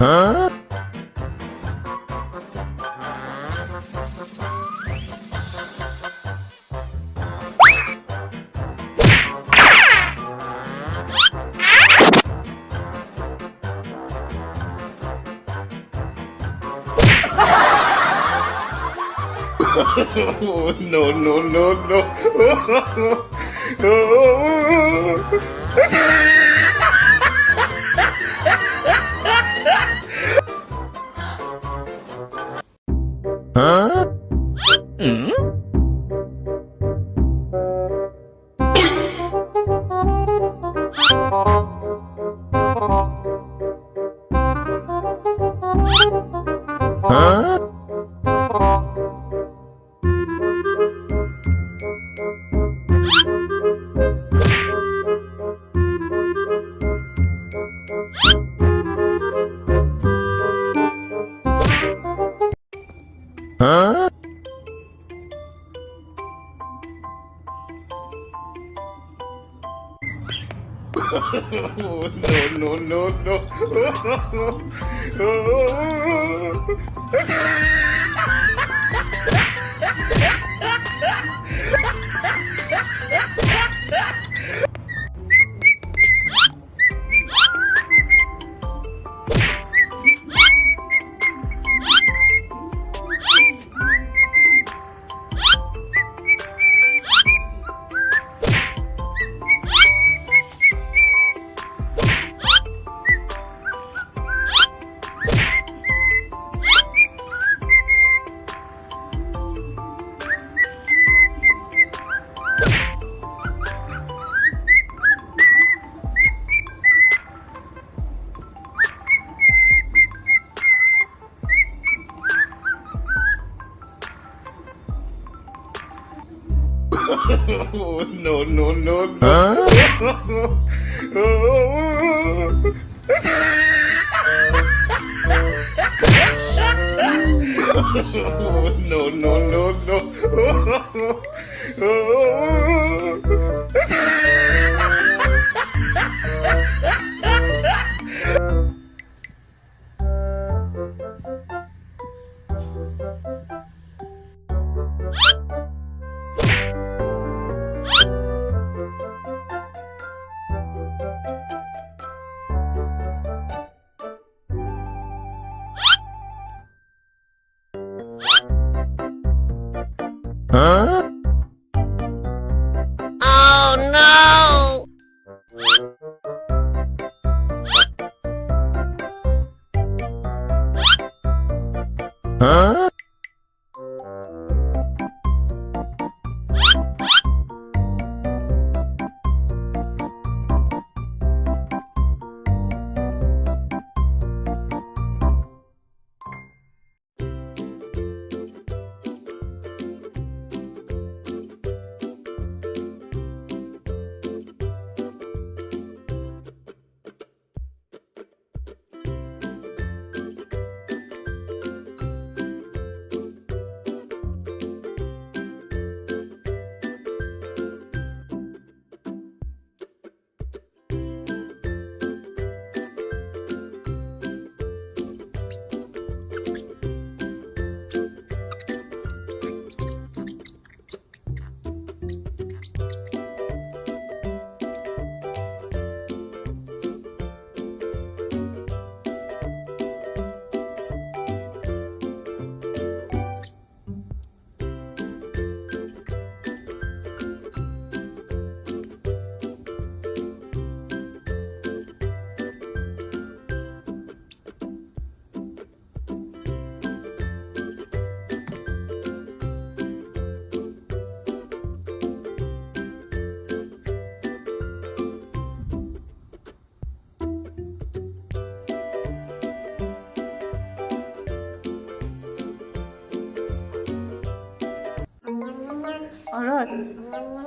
No, no, no, no. Huh? Huh? Huh? No, no, no, no. No, no, no, no. No, no, no, no. Huh? Oh no! Huh?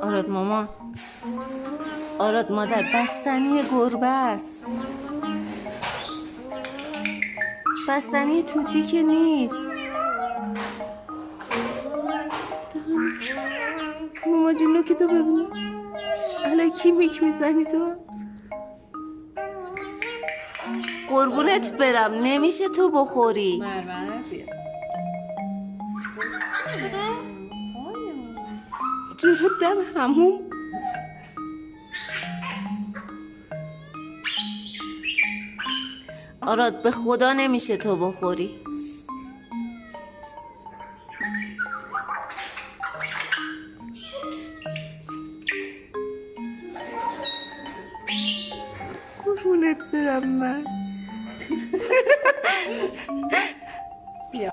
آراد مامان، آراد مادر، بستنی گربه است. بستنی توتی که نیست. ماما جون که تو ببینم الکی میک میزنی تو. قربونت برم نمیشه تو بخوری. جلو دم هموم. آراد به خدا نمیشه تو بخوری. قربونت برم من. بیا.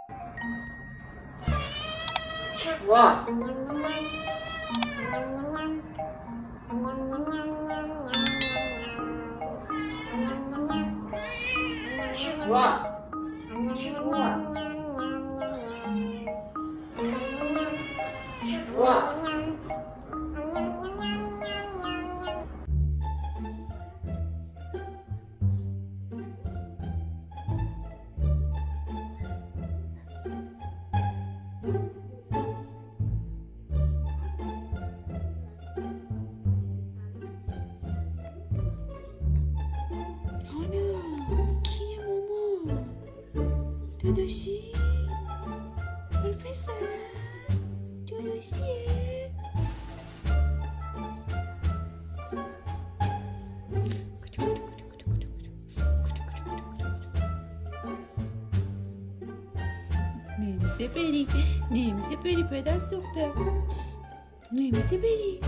داداشی پسر داداشیه. نمیشه بری پدر سوخته. نمیشه بری.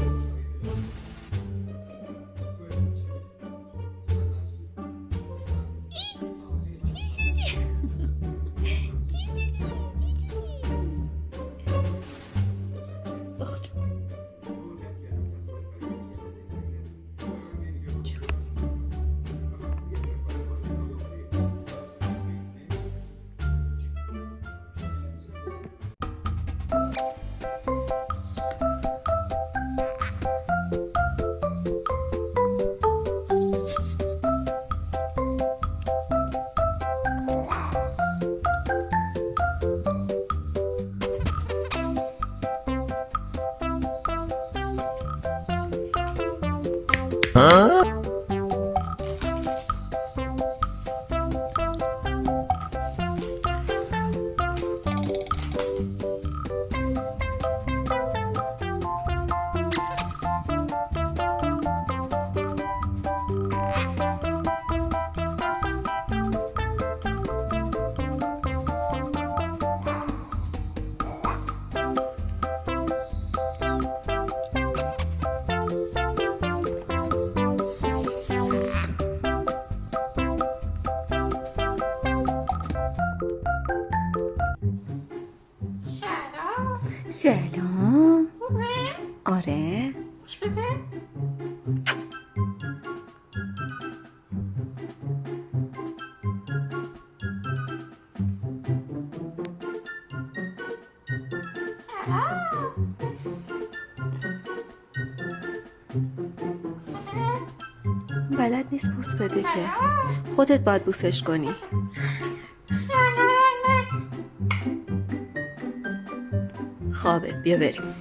سلام. آره بلد نیست بوس بده که خودت باید بوسش کنی. خوابه بیا بریم.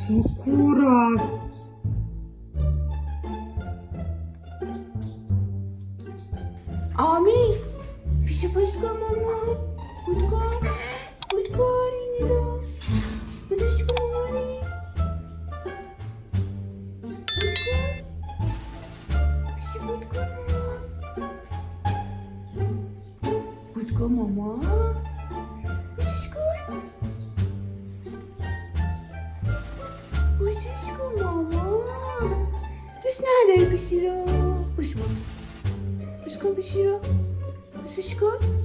Sakura. آمی پیش پاش کن ماما. بود کن این رو بدش کن مامانی. بود کن پیش بود کن ماما. بود کن ماما. بوشش کن. بوشش کن ماما. دوست نداری بشی رو. بوش کن بشی رو. بوسش کن.